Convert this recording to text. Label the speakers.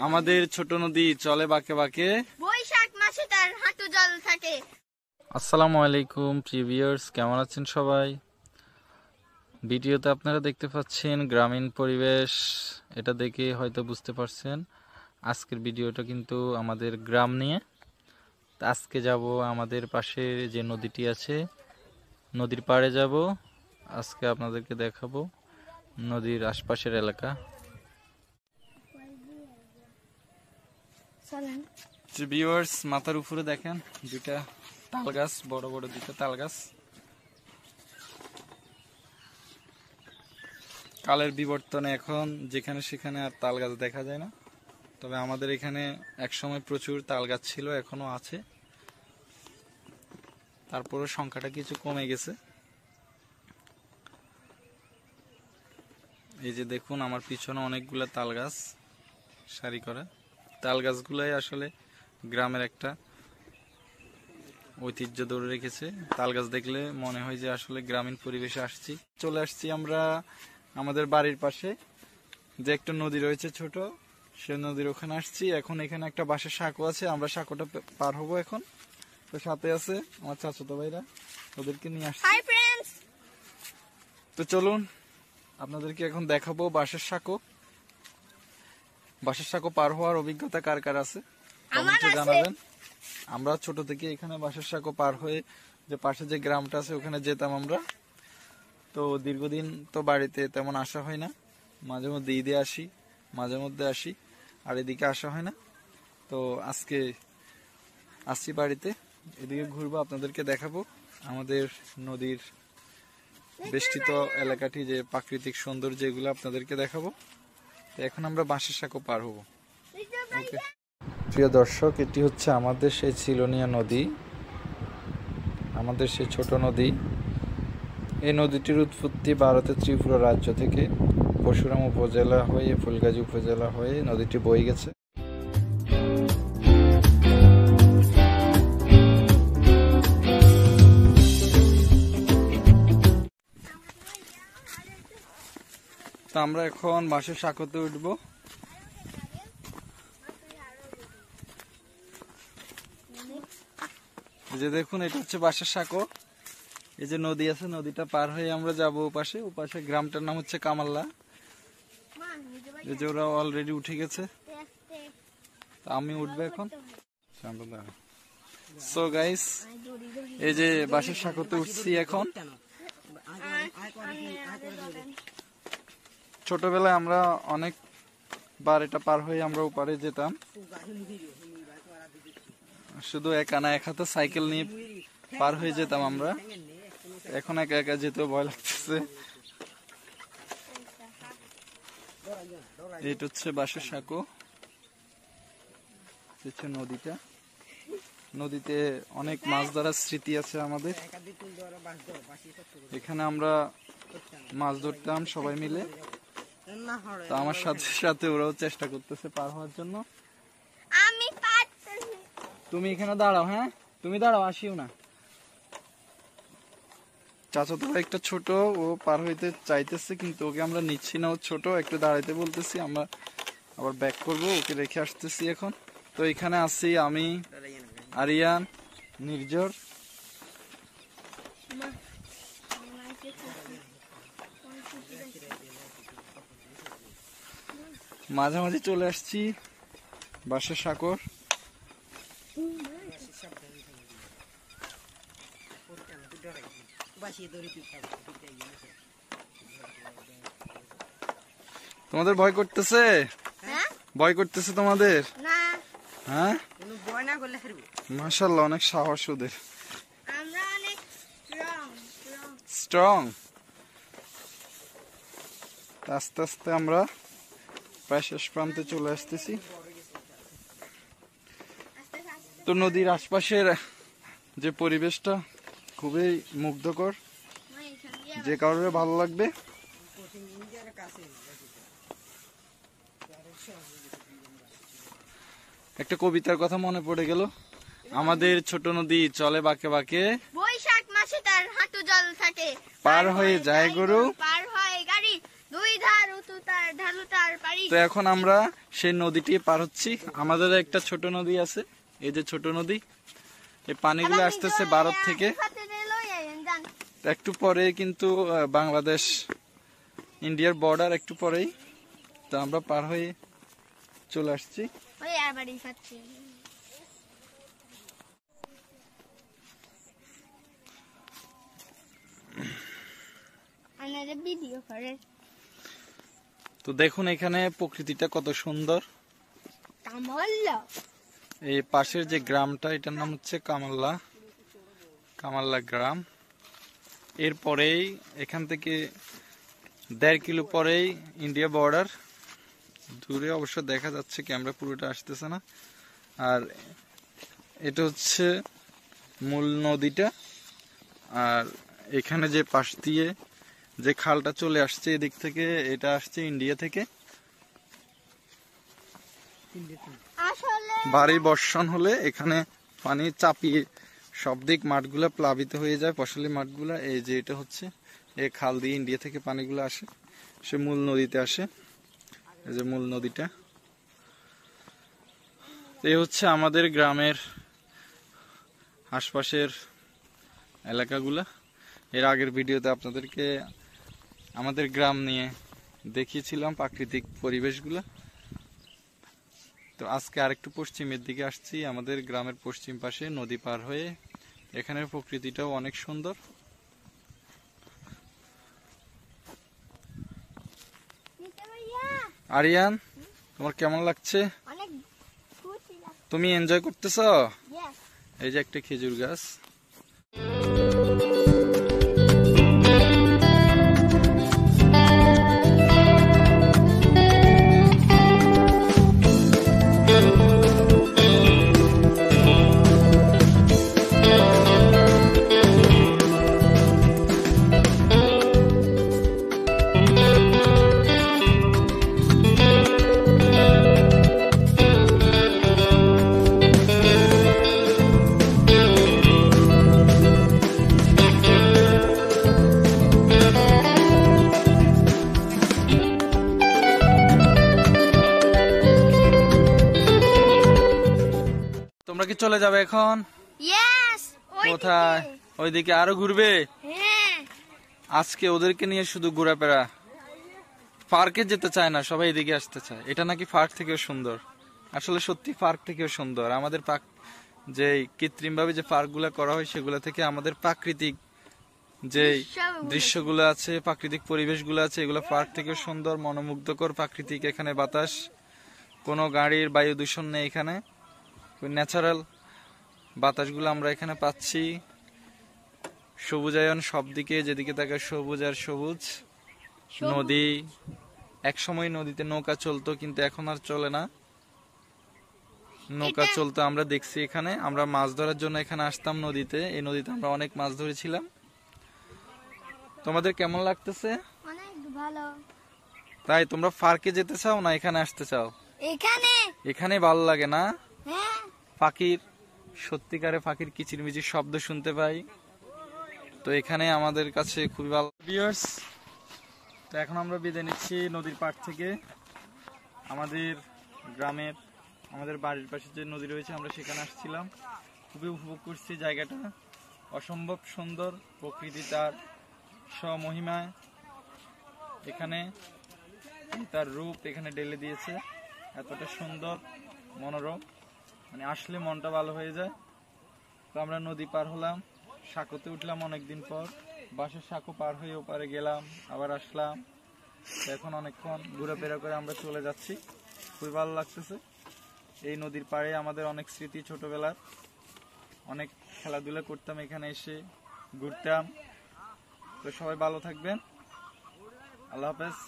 Speaker 1: আমাদের ছোট নদী চলে বাঁকে বাঁকে,
Speaker 2: বৈশাখ মাসে তার হাঁটু জল থাকে।
Speaker 1: আসসালামু আলাইকুম প্রিয় ভিউয়ার্স, কেমন আছেন সবাই? ভিডিওতে আপনারা দেখতে পাচ্ছেন গ্রামীণ পরিবেশ, এটা দেখে হয়তো বুঝতে পারছেন আজকের ভিডিওটা কিন্তু আমাদের গ্রাম নিয়ে। আজকে যাব আমাদের পাশে যে নদীটি আছে, নদীর পাড়ে যাব। আজকে আপনাদেরকে দেখাবো নদীর আশপাশের এলাকা। ভিউয়ার্স, মাথার উপরে দেখেন দুইটা তাল গাছ, বড় বড় দুইটা তাল গাছ। কালের বিবর্তনে এখন যেখানে সেখানে আর তাল গাছ দেখা যায় না, তবে আমাদের এখানে একসময় প্রচুর তাল গাছ ছিল, এখনো আছে, তারপরে সংখ্যাটা কিছু কমে গেছে। এই যে দেখুন আমার পিছনে অনেকগুলা তাল গাছ সারি করা। তাল গাছগুলাই আসলে গ্রামের একটা ঐতিহ্য ধরে রেখেছে। তাল গাছ দেখলে মনে হয় যে আসলে গ্রামীণ পরিবেশে আসছি। চলে আসছি আমরা আমাদের বাড়ির পাশে যে একটা নদী রয়েছে ছোট, সে নদীর ওখানে আসছি। এখন এখানে একটা বাঁশের সাঁকো আছে, আমরা সাঁকোটা পার হবো এখন। তো সাথে আছে আমার চাচাতো ভাইরা, ওদেরকে নিয়ে আসছি।
Speaker 2: হাই ফ্রেন্ডস,
Speaker 1: তো চলুন আপনাদেরকে এখন দেখাবো বাঁশের সাঁকো। বাঁশের সাঁকো পার হওয়ার অভিজ্ঞতা কার কার আছে কমেন্টে জানাবেন। আমরা ছোট থেকে এখানে বাঁশের সাঁকো পার হয়ে যে পাশে যে গ্রামটা আছে ওখানে যেতাম আমরা। তো দীর্ঘদিন তো বাড়িতে তেমন আসা হয় না, মাঝে মধ্যে ঈদে আসি, মাঝে মধ্যে আসি, আর এদিকে আসা হয় না। তো আজকে আসছি বাড়িতে, এদিকে ঘুরবো, আপনাদেরকে দেখাবো আমাদের নদীর বেষ্টিত এলাকাটি, যে প্রাকৃতিক সৌন্দর্য, এগুলো আপনাদেরকে দেখাবো। তো এখন আমরা বাঁশের সাঁকো পার হবো। ওকে প্রিয় দর্শক, এটি হচ্ছে আমাদের সেই চিলনিয়া নদী, আমাদের সেই ছোট নদী। এই নদীটির উৎপত্তি ভারতের ত্রিপুরা রাজ্য থেকে পরশুরাম উপজেলা হয়ে ফুলগাজী উপজেলা হয়ে নদীটি বয়ে গেছে। তো আমরা এখন বাঁশের সাঁকোতে উঠবো। এই যে দেখুন, এটা হচ্ছে বাঁশের সাঁকো। এই যে নদী আছে, নদীটা পার হয়ে আমরা যাবো ওপাশে। ওপাশে গ্রামটার নাম হচ্ছে কামাল্লা। এই যে ওরা অলরেডি উঠে গেছে, আমি উঠবো এখন। সো গাইস, এই যে বাঁশের সাঁকোতে উঠছি এখন। ছোটবেলায় আমরা অনেকবার এটা পার হয়ে আমরা ওপারে যেতাম, শুধু একা না, এক হাতে সাইকেল নিয়ে পার হয়ে যেতাম আমরা। এখন একা একা যেতেও ভয় লাগতেছে। এটা হচ্ছে বাঁশের সাঁকো, হচ্ছে নদীটা। নদীতে অনেক মাছ ধরার স্মৃতি আছে আমাদের। এখানে আমরা মাছ ধরতাম সবাই মিলে। তো আমার সাথে সাথে ওরাও চেষ্টা করতেছে পার হওয়ার জন্য।
Speaker 2: আমি পারতেছি।
Speaker 1: তুমি এখানে দাঁড়াও, হ্যাঁ তুমি দাঁড়াও, আসিও না। চাচাতো ভাই একটা ছোট, ও পার হইতে চাইতেছে কিন্তু ওকে আমরা নিচ্ছি না, ও ছোট, একটু দাঁড়াইতে বলতেছি। আমরা আবার ব্যাক করবো, ওকে রেখে আসতেছি এখন। তো এখানে আছি আমি, আরিয়ান, নির্ঝর। মাঝামাঝি চলে আসছি বাঁশের সাঁকোর। তোমাদের ভয় করতেছে? ভয় করতেছে তোমাদের? হ্যাঁ, মাশাআল্লাহ, অনেক সাহস ওদের, স্ট্রং। আস্তে আস্তে আমরা প্রায় শেষ প্রান্তে চলে আসতেছি। তো নদীর আশপাশের যে পরিবেশটা খুবই মুগ্ধকর, যে কারণে ভালো লাগবে। একটা কবিতার কথা মনে পড়ে গেল, আমাদের ছোট নদী চলে বাঁকে বাঁকে,
Speaker 2: বৈশাখ মাসে তার হাঁটু জল থাকে,
Speaker 1: পার হয়ে যায় গরু,
Speaker 2: পার হয় গাড়ি, দুই ধার উঁচু তার ঢালু তার পারি।
Speaker 1: তো এখন আমরা সেই নদীটি পার হচ্ছি। আমাদের একটা ছোট নদী আছে, এই যে ছোট নদী, এই পানিগুলো আসতেছে ভারত থেকে। একটু পরে কিন্তু বাংলাদেশ ইন্ডিয়ার বর্ডার একটু পরেই, তো আমরা পার হয়ে চলে আসছি।
Speaker 2: ওই আর বাড়ি খাচ্ছি। আমাদের ভিডিও করে।
Speaker 1: তো দেখুন এখানে প্রকৃতিটা কত সুন্দর।
Speaker 2: কামল্লা।
Speaker 1: এই পাশের যে গ্রামটা, এটার নাম হচ্ছে কামাল্লা গ্রাম। এরপরেই এখান থেকে 1.5 কিলো পরেই ইন্ডিয়া বর্ডার। দূরে অবশ্য দেখা যাচ্ছে, ক্যামেরা পুরোটা আসতেছে না। আর এটা হচ্ছে মূল নদীটা। আর এখানে যে পাশ দিয়ে যে খালটা চলে আসছে এদিক থেকে, এটা আসছে ইন্ডিয়া থেকে।
Speaker 2: আসলে
Speaker 1: ভারী বর্ষণ হলে এখানে পানি চাপিয়ে সব দিক মাঠগুলা প্লাবিত হয়ে যায়, ফসলি মাঠগুলা। এই যে এটা হচ্ছে এই খাল দিয়ে ইন্ডিয়া থেকে পানিগুলো আসে, সে মূল নদীতে আসে। এই যে মূল নদীটা, এই হচ্ছে আমাদের গ্রামের আশপাশের এলাকাগুলা। এর আগের ভিডিওতে আপনাদেরকে আমাদের গ্রাম নিয়ে দেখিয়েছিলাম, প্রাকৃতিক পরিবেশগুলা। তো আজকে আরেকটু পশ্চিমের দিকে আসছি, আমাদের গ্রামের পশ্চিম পাশে নদী পার হয়ে। এখানের প্রকৃতিটাও অনেক সুন্দর। আরিয়ান, তোমার কেমন লাগছে?
Speaker 2: অনেক খুশি লাগছে।
Speaker 1: তুমি এনজয় করতেছ?
Speaker 2: Yes.
Speaker 1: এই যে একটা খেজুর গাছ। তোমরা কি চলে যাবে এখন?
Speaker 2: Yes.
Speaker 1: কোথায়? ওইদিকে আরো ঘুরবে?
Speaker 2: হ্যাঁ।
Speaker 1: আজকে ওদেরকে নিয়ে শুধু ঘোরাফেরা, পার্কে যেতে চায় না, সবাই এদিকে আসতে চায়। এটা নাকি পার্ক থেকেও সুন্দর। আসলে সত্যি পার্ক থেকেও সুন্দর। আমাদের যে কৃত্রিম ভাবে যে পার্ক গুলা করা হয়, সেগুলা থেকে আমাদের প্রাকৃতিক যে দৃশ্যগুলো আছে, প্রাকৃতিক পরিবেশগুলো আছে, এগুলো পার্ক থেকেও সুন্দর, মনোমুগ্ধকর প্রাকৃতিক। এখানে বাতাস, কোনো গাড়ির বায়ু দূষণ নেই, এখানে ন্যাচারাল বাতাসগুলো আমরা এখানে পাচ্ছি। সবুজায়ন সব দিকে, যেদিকে তাকায় সবুজ আর সবুজ। নদী, এক সময় নদীতে নৌকা চলতো, কিন্তু এখন আর চলে না। নৌকা চলতো আমরা দেখছি এখানে। আমরা মাছ ধরার জন্য এখানে আসতাম নদীতে। এই নদীতে আমরা অনেক মাছ ধরেছিলাম। তোমাদের কেমন লাগতেছে?
Speaker 2: অনেক ভালো।
Speaker 1: তাই তোমরা পার্কে যেতে চাও না এখানে আসতে চাও? এখানে ভালো লাগে না?
Speaker 2: হ্যাঁ।
Speaker 1: পাখির, সত্যিকারে পাখির কিচিরমিচির শব্দ শুনতে পাই, তো এখানে আমাদের কাছে খুবই ভালো। ভিউয়ার্স, তো এখন আমরা বিদায় নিচ্ছি নদীর পাড় থেকে। আমাদের গ্রামের, আমাদের বাড়ির পাশে যে নদী রয়েছে, আমরা সেখানে আসছিলাম। খুবই উপভোগ করছি জায়গাটা। অসম্ভব সুন্দর প্রকৃতি, তার স্বমহিমায় এখানে তার রূপ এখানে ঢেলে দিয়েছে। এতটা সুন্দর, মনোরম, মানে আসলে মনটা ভালো হয়ে যায়। তো আমরা নদী পার হলাম, সাঁকোতে উঠলাম অনেকদিন পর। বাঁশের সাঁকো পার হয়ে ওপারে গেলাম, আবার আসলাম। এখন অনেকক্ষণ ঘোরাফেরা করে আমরা চলে যাচ্ছি। খুবই ভালো লাগতেছে। এই নদীর পাড়ে আমাদের অনেক স্মৃতি, ছোটবেলার অনেক খেলাধুলা করতাম, এখানে এসে ঘুরতাম। তো সবাই ভালো থাকবেন। আল্লাহ হাফেজ।